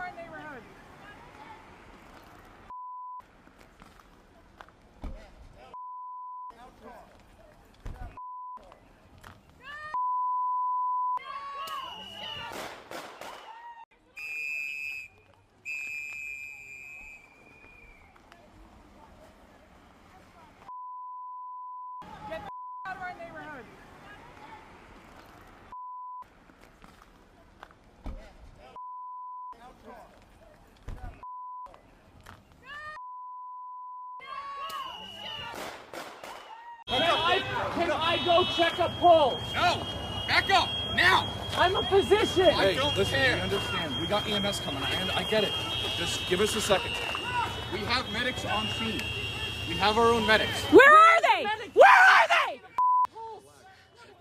our neighborhood. Get the out of our neighborhood. Can I go check a pulse? No! Back up! Now! I'm a physician! I don't listen, care. we understand. We got EMS coming, and I get it. Just give us a second. We have medics on scene. We have our own medics. Where are they? Where are they?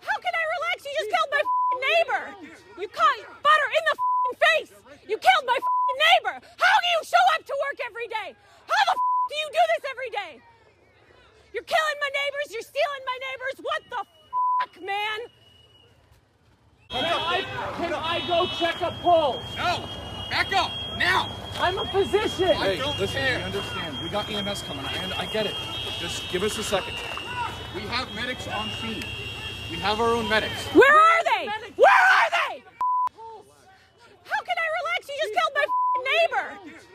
How can I relax? You just killed my neighbor. You caught butter in the face. You killed my neighbor. How do you show up to work every day? How the do you do this every day? You're killing my neighbors. You're stealing my neighbors. What the man? Can I go check a pulse? No! Back up! Now! I'm a physician! I don't listen, care. we understand. We got EMS coming, and I get it. Just give us a second. We have medics on scene. We have our own medics. Where are they? Where are they? How can I relax? You just killed my neighbor.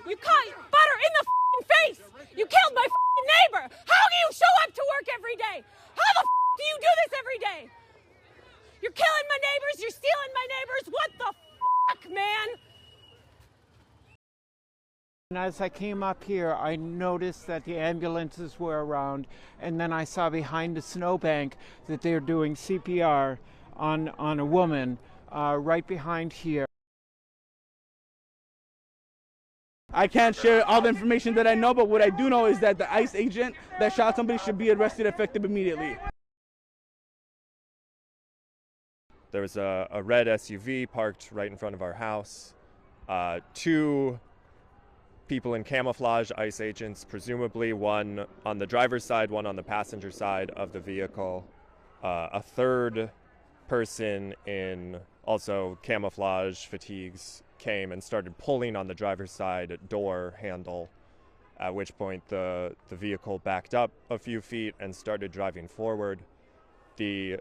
You caught butter in the face. You killed my neighbor. How do you show up to work every day? How the do you do this every day? You're killing my neighbors. You're stealing my neighbors. What the man? And as I came up here, I noticed that the ambulances were around, and then I saw behind the snowbank that they're doing CPR on a woman right behind here. I can't share all the information that I know, but what I do know is that the ICE agent that shot somebody should be arrested effective immediately. There was a red SUV parked right in front of our house. Two people in camouflage, ICE agents, presumably one on the driver's side, one on the passenger side of the vehicle. A third person in also camouflage fatigues came and started pulling on the driver's side door handle, at which point the vehicle backed up a few feet and started driving forward. The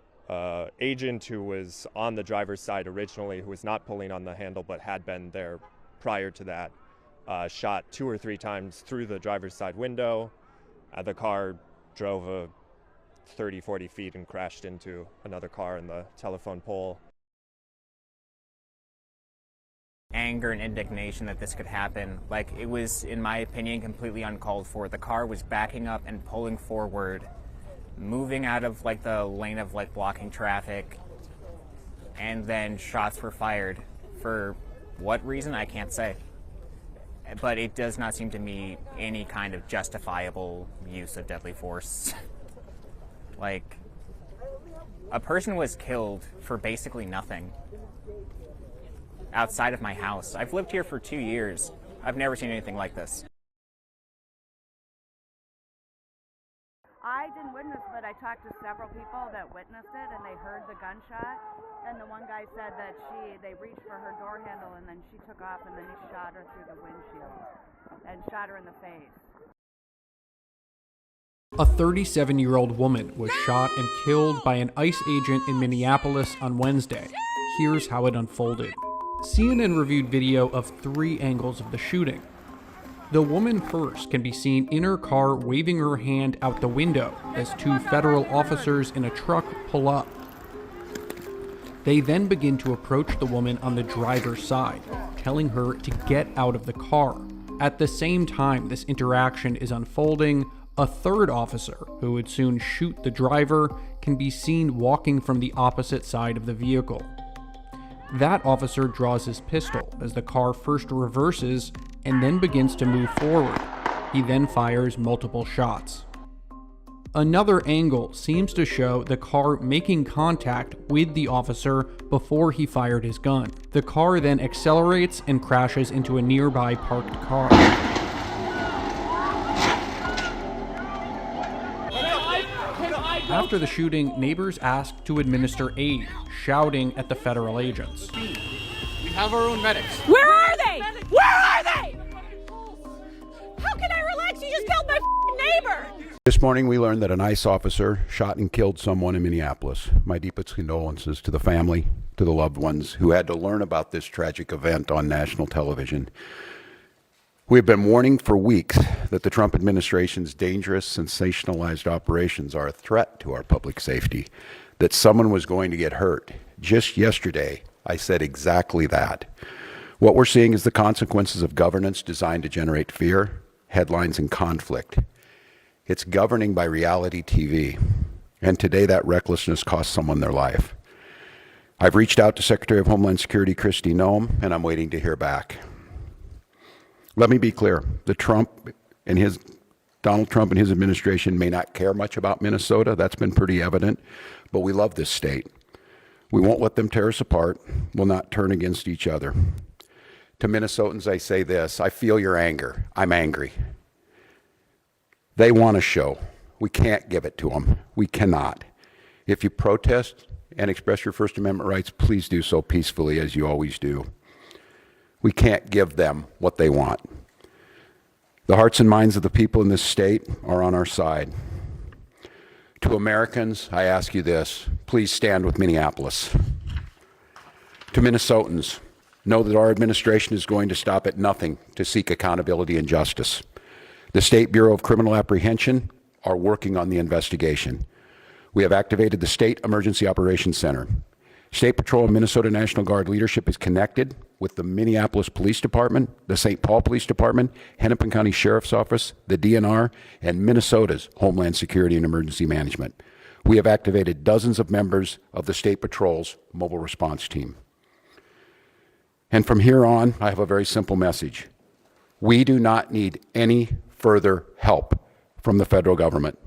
agent who was on the driver's side originally, who was not pulling on the handle but had been there prior to that, shot 2 or 3 times through the driver's side window. The car drove a 30-40 feet and crashed into another car in the telephone pole. Anger and indignation that this could happen. Like, it was, in my opinion, completely uncalled for. The car was backing up and pulling forward, moving out of like the lane of like blocking traffic, and then shots were fired. For what reason, I can't say. But it does not seem to me any kind of justifiable use of deadly force. Like, a person was killed for basically nothing outside of my house. I've lived here for 2 years. I've never seen anything like this. I didn't witness, but I talked to several people that witnessed it, and they heard the gunshot. And the one guy said that they reached for her door handle, and then she took off, and then he shot her through the windshield and shot her in the face. A 37-year-old woman was shot and killed by an ICE agent in Minneapolis on Wednesday. Here's how it unfolded. CNN reviewed video of 3 angles of the shooting. The woman first can be seen in her car waving her hand out the window as 2 federal officers in a truck pull up. They then begin to approach the woman on the driver's side, telling her to get out of the car. At the same time this interaction is unfolding, a third officer, who would soon shoot the driver, can be seen walking from the opposite side of the vehicle. That officer draws his pistol as the car first reverses and then begins to move forward. He then fires multiple shots. Another angle seems to show the car making contact with the officer before he fired his gun. The car then accelerates and crashes into a nearby parked car. After the shooting, neighbors asked to administer aid, shouting at the federal agents. We have our own medics. Where are they? Where This morning we learned that an ICE officer shot and killed someone in Minneapolis. My deepest condolences to the family, to the loved ones who had to learn about this tragic event on national television. We have been warning for weeks that the Trump administration's dangerous, sensationalized operations are a threat to our public safety, that someone was going to get hurt. Just yesterday, I said exactly that. What we're seeing is the consequences of governance designed to generate fear, headlines, and conflict. It's governing by reality TV, and today that recklessness cost someone their life. I've reached out to Secretary of Homeland Security Kristi Noem, and I'm waiting to hear back. Let me be clear, Donald Trump and his administration may not care much about Minnesota. That's been pretty evident, but we love this state. We won't let them tear us apart. We'll not turn against each other. To Minnesotans, I say this: I feel your anger. I'm angry. They want a show. We can't give it to them. We cannot. If you protest and express your First Amendment rights, please do so peacefully, as you always do. We can't give them what they want. The hearts and minds of the people in this state are on our side. To Americans, I ask you this: please stand with Minneapolis. To Minnesotans, know that our administration is going to stop at nothing to seek accountability and justice. The State Bureau of Criminal Apprehension are working on the investigation. We have activated the State Emergency Operations Center. State Patrol and Minnesota National Guard leadership is connected with the Minneapolis Police Department, the St. Paul Police Department, Hennepin County Sheriff's Office, the DNR, and Minnesota's Homeland Security and Emergency Management. We have activated dozens of members of the State Patrol's mobile response team. And from here on, I have a very simple message. We do not need any further help from the federal government.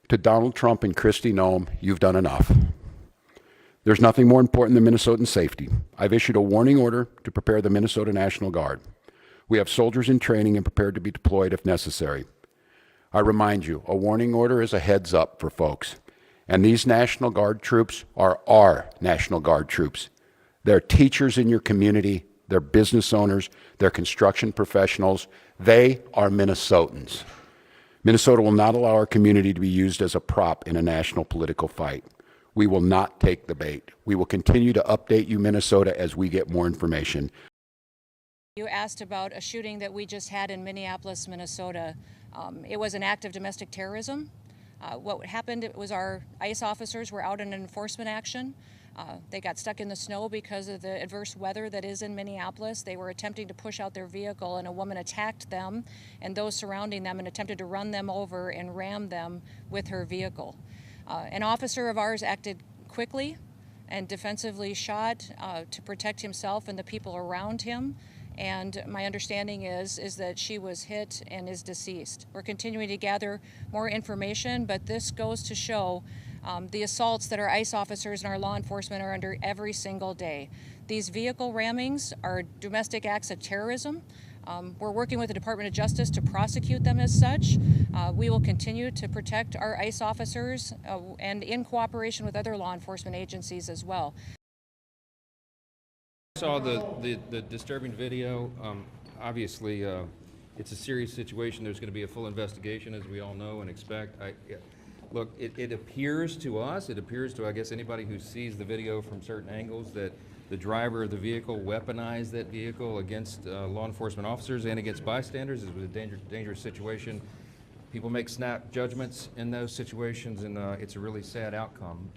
To Donald Trump and Kristi Noem, you've done enough. There's nothing more important than Minnesotan safety. I've issued a warning order to prepare the Minnesota National Guard. We have soldiers in training and prepared to be deployed if necessary. I remind you, a warning order is a heads up for folks. And these National Guard troops are our National Guard troops. They're teachers in your community, they're business owners, they're construction professionals. They are Minnesotans. Minnesota will not allow our community to be used as a prop in a national political fight. We will not take the bait. We will continue to update you, Minnesota, as we get more information. You asked about a shooting that we just had in Minneapolis, Minnesota. It was an act of domestic terrorism. What happened was our ICE officers were out in an enforcement action. They got stuck in the snow because of the adverse weather that is in Minneapolis. They were attempting to push out their vehicle, and a woman attacked them and those surrounding them and attempted to run them over and ram them with her vehicle. An officer of ours acted quickly and defensively shot to protect himself and the people around him. And my understanding is that she was hit and is deceased. We're continuing to gather more information, but this goes to show the assaults that our ICE officers and our law enforcement are under every single day. These vehicle rammings are domestic acts of terrorism. We're working with the Department of Justice to prosecute them as such. We will continue to protect our ICE officers and in cooperation with other law enforcement agencies as well. I saw the disturbing video. Obviously, it's a serious situation. There's going to be a full investigation, as we all know and expect. Look, it appears to us, I guess, anybody who sees the video from certain angles, that the driver of the vehicle weaponized that vehicle against law enforcement officers and against bystanders. It was a dangerous situation. People make snap judgments in those situations, and it's a really sad outcome.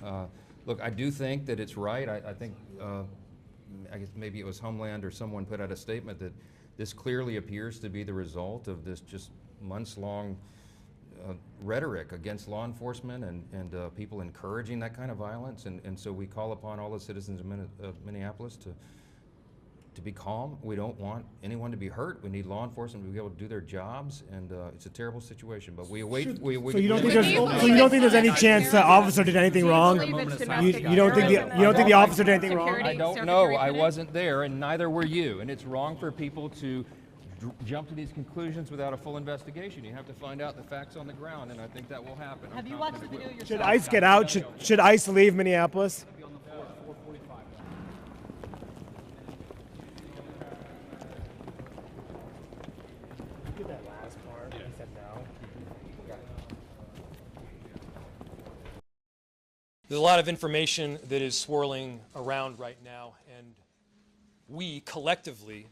Look, I do think that it's right. I think, I guess maybe it was Homeland or someone put out a statement that this clearly appears to be the result of this just months-long rhetoric against law enforcement and people encouraging that kind of violence. And so we call upon all the citizens of Minneapolis to be calm. We don't want anyone to be hurt. We need law enforcement to be able to do their jobs, and it's a terrible situation. But we await. So you don't think there's any chance the officer did anything wrong? You don't think the officer did anything wrong? I don't know. I wasn't there, and neither were you. And it's wrong for people to jump to these conclusions without a full investigation. You have to find out the facts on the ground, and I think that will happen. Have you watched the video yourself? Should ICE get out? Should ICE leave Minneapolis? There's a lot of information that is swirling around right now, and we collectively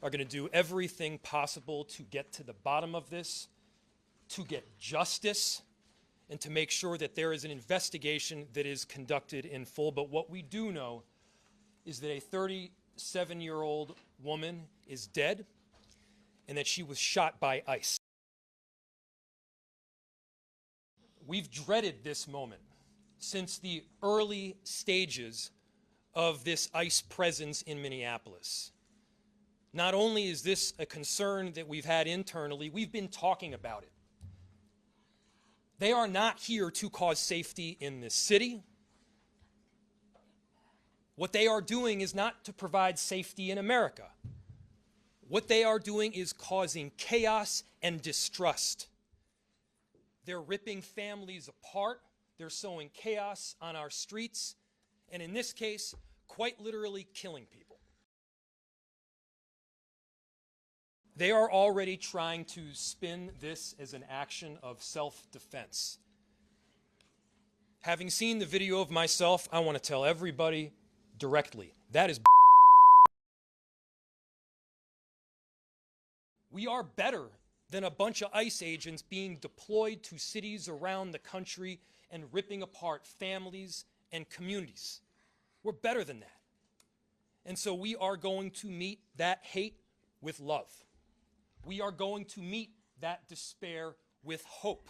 are going to do everything possible to get to the bottom of this, to get justice, and to make sure that there is an investigation that is conducted in full. But what we do know is that a 37-year-old woman is dead and that she was shot by ICE. We've dreaded this moment since the early stages of this ICE presence in Minneapolis. Not only is this a concern that we've had internally, we've been talking about it. They are not here to cause safety in this city. What they are doing is not to provide safety in America. What they are doing is causing chaos and distrust. They're ripping families apart. They're sowing chaos on our streets, and in this case, quite literally killing people. They are already trying to spin this as an action of self-defense. Having seen the video of myself, I want to tell everybody directly, that is we are better than a bunch of ICE agents being deployed to cities around the country and ripping apart families and communities. We're better than that. And so we are going to meet that hate with love. We are going to meet that despair with hope.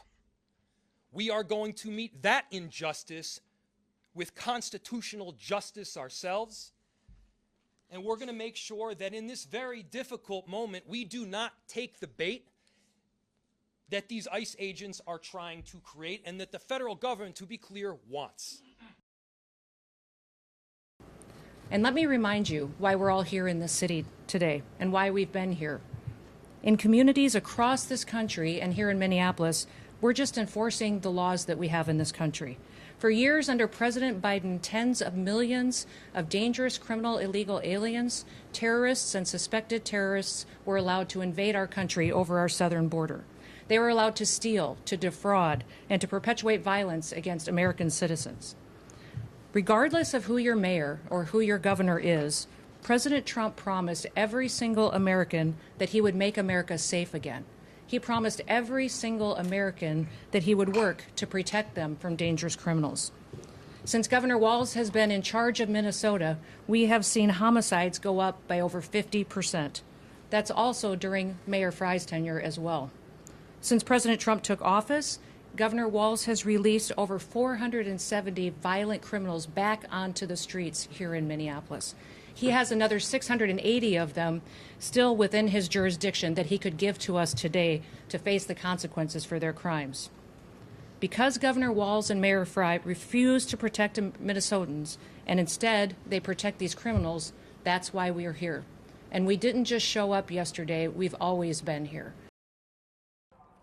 We are going to meet that injustice with constitutional justice ourselves. And we're going to make sure that in this very difficult moment, we do not take the bait that these ICE agents are trying to create and that the federal government, to be clear, wants. And let me remind you why we're all here in this city today and why we've been here. In communities across this country and here in Minneapolis, we're just enforcing the laws that we have in this country. For years under President Biden, tens of millions of dangerous criminal illegal aliens, terrorists, and suspected terrorists were allowed to invade our country over our southern border. They were allowed to steal, to defraud, and to perpetuate violence against American citizens. Regardless of who your mayor or who your governor is, President Trump promised every single American that he would make America safe again. He promised every single American that he would work to protect them from dangerous criminals. Since Governor Walz has been in charge of Minnesota, we have seen homicides go up by over 50%. That's also during Mayor Frye's tenure as well. Since President Trump took office, Governor Walz has released over 470 violent criminals back onto the streets here in Minneapolis. He has another 680 of them still within his jurisdiction that he could give to us today to face the consequences for their crimes. Because Governor Walz and Mayor Frye refuse to protect Minnesotans, and instead they protect these criminals, that's why we are here. And we didn't just show up yesterday, we've always been here.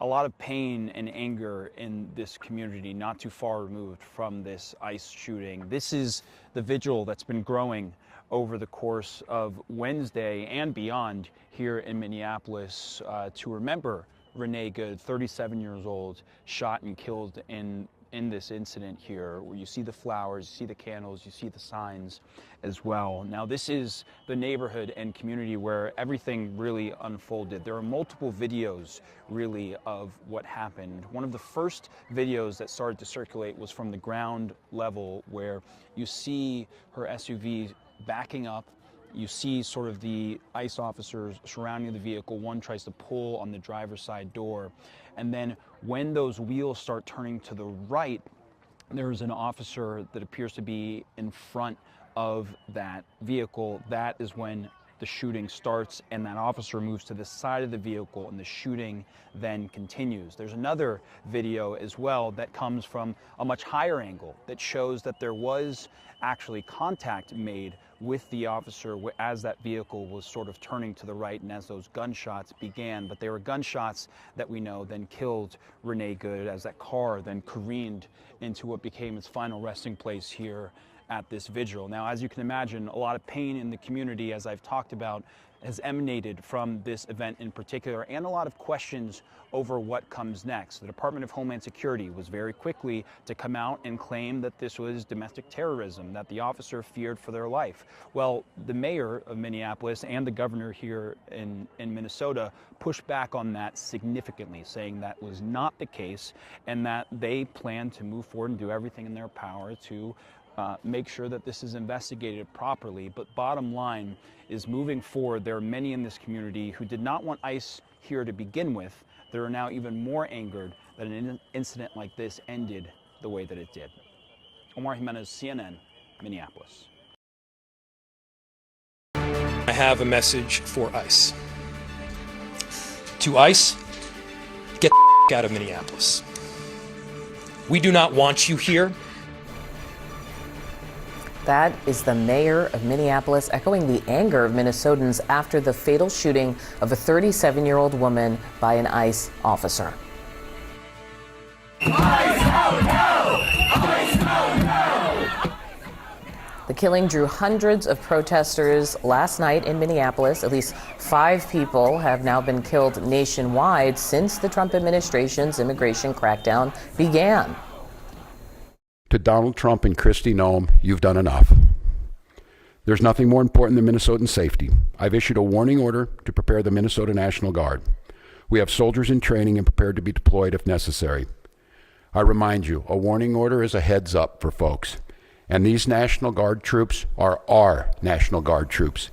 A lot of pain and anger in this community, not too far removed from this ICE shooting. This is the vigil that's been growing over the course of Wednesday and beyond here in Minneapolis to remember Renee Good, 37 years old, shot and killed in this incident here, where you see the flowers, you see the candles, you see the signs as well. Now, this is the neighborhood and community where everything really unfolded. There are multiple videos really of what happened. One of the first videos that started to circulate was from the ground level, where you see her SUV backing up. You see sort of the ICE officers surrounding the vehicle. One tries to pull on the driver's side door. And then when those wheels start turning to the right, there's an officer that appears to be in front of that vehicle. That is when the shooting starts, and that officer moves to the side of the vehicle, and the shooting then continues. There's another video as well that comes from a much higher angle that shows that there was actually contact made with the officer as that vehicle was sort of turning to the right and as those gunshots began. But they were gunshots that we know then killed Renee Good as that car then careened into what became its final resting place here at this vigil. Now, as you can imagine, a lot of pain in the community, as I've talked about, has emanated from this event in particular, and a lot of questions over what comes next. The Department of Homeland Security was very quickly to come out and claim that this was domestic terrorism, that the officer feared for their life. Well, the mayor of Minneapolis and the governor here in Minnesota pushed back on that significantly, saying that was not the case and that they plan to move forward and do everything in their power to make sure that this is investigated properly. But bottom line is, moving forward, there are many in this community who did not want ICE here to begin with. They are now even more angered that an incident like this ended the way that it did. Omar Jimenez, CNN, Minneapolis. I have a message for ICE. To ICE, get the out of Minneapolis. We do not want you here. That is the mayor of Minneapolis echoing the anger of Minnesotans after the fatal shooting of a 37-year-old woman by an ICE officer. ICE out now! ICE out now! The killing drew hundreds of protesters last night in Minneapolis. At least 5 people have now been killed nationwide since the Trump administration's immigration crackdown began. To Donald Trump and Kristi Noem, you've done enough. There's nothing more important than Minnesotan safety. I've issued a warning order to prepare the Minnesota National Guard. We have soldiers in training and prepared to be deployed if necessary. I remind you, a warning order is a heads up for folks. And these National Guard troops are our National Guard troops.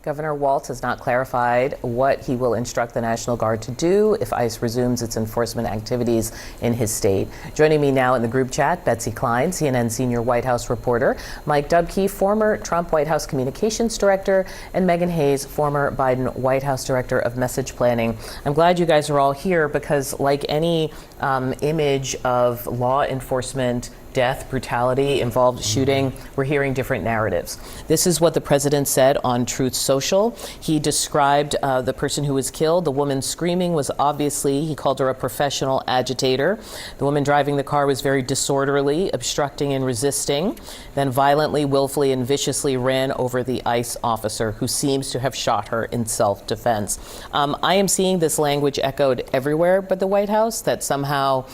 Governor Walz has not clarified what he will instruct the National Guard to do if ICE resumes its enforcement activities in his state. Joining me now in the group chat, Betsy Klein, CNN senior White House reporter, Mike Dubke, former Trump White House communications director, and Megan Hayes, former Biden White House director of message planning. I'm glad you guys are all here because, like any image of law enforcement death, brutality, involved shooting, we're hearing different narratives. This is what the president said on Truth Social. He described the person who was killed. The woman screaming was obviously, he called her a professional agitator. The woman driving the car was very disorderly, obstructing and resisting, then violently, willfully, and viciously ran over the ICE officer who seems to have shot her in self-defense. I am seeing this language echoed everywhere but the White House, that somehow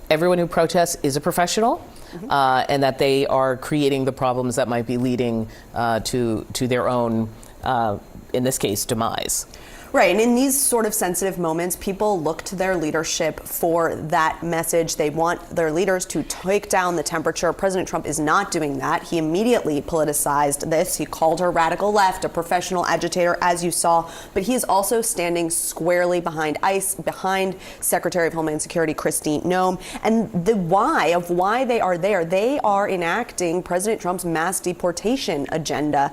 everyone who protests is a professional. And that they are creating the problems that might be leading to their own, in this case, demise. Right, and in these sort of sensitive moments, people look to their leadership for that message. They want their leaders to take down the temperature. President Trump is not doing that. He immediately politicized this. He called her radical left, a professional agitator, as you saw. But he is also standing squarely behind ICE, behind Secretary of Homeland Security Kristi Noem. And the why they are there, they are enacting President Trump's mass deportation agenda.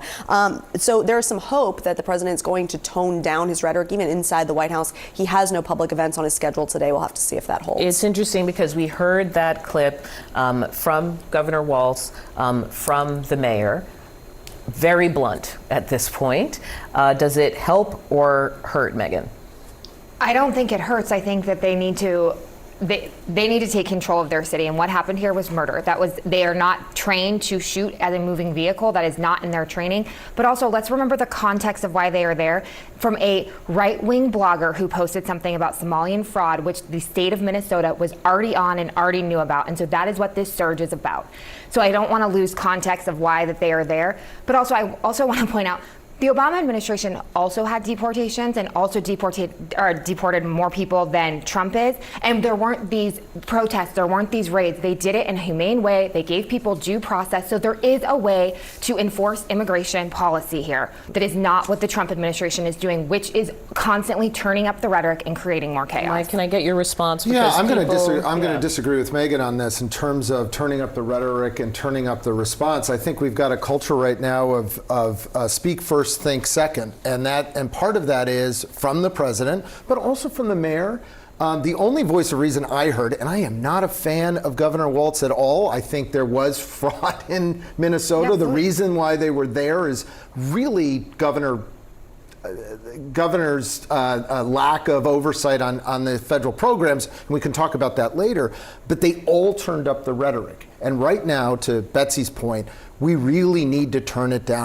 So there's some hope that the president's going to tone down his rhetoric, even inside the White House. He has no public events on his schedule today. We'll have to see if that holds. It's interesting because we heard that clip from Governor Walz, from the mayor. Very blunt at this point. Does it help or hurt, Megan? I don't think it hurts. I think that they need to take control of their city, and what happened here was murder. They are not trained to shoot at a moving vehicle. That is not in their training. But also, let's remember the context of why they are there. From a right-wing blogger who posted something about Somalian fraud, which the state of Minnesota was already on and already knew about. And so that is what this surge is about. So I don't want to lose context of why that they are there. But also, I also want to point out, the Obama administration also had deportations and also deported more people than Trump is. And there weren't these protests, there weren't these raids. They did it in a humane way. They gave people due process. So there is a way to enforce immigration policy here. That is not what the Trump administration is doing, which is constantly turning up the rhetoric and creating more chaos. Mike, can I get your response? Yeah, I'm going to disagree with Megan on this in terms of turning up the rhetoric and turning up the response. I think we've got a culture right now of speak first, think second, and part of that is from the president, but also from the mayor. The only voice of reason I heard, and I am not a fan of Governor Walz at all. I think there was fraud in Minnesota. Yeah, the reason why they were there is really governor's lack of oversight on the federal programs, and we can talk about that later. But they all turned up the rhetoric. And right now, to Betsy's point, we really need to turn it down.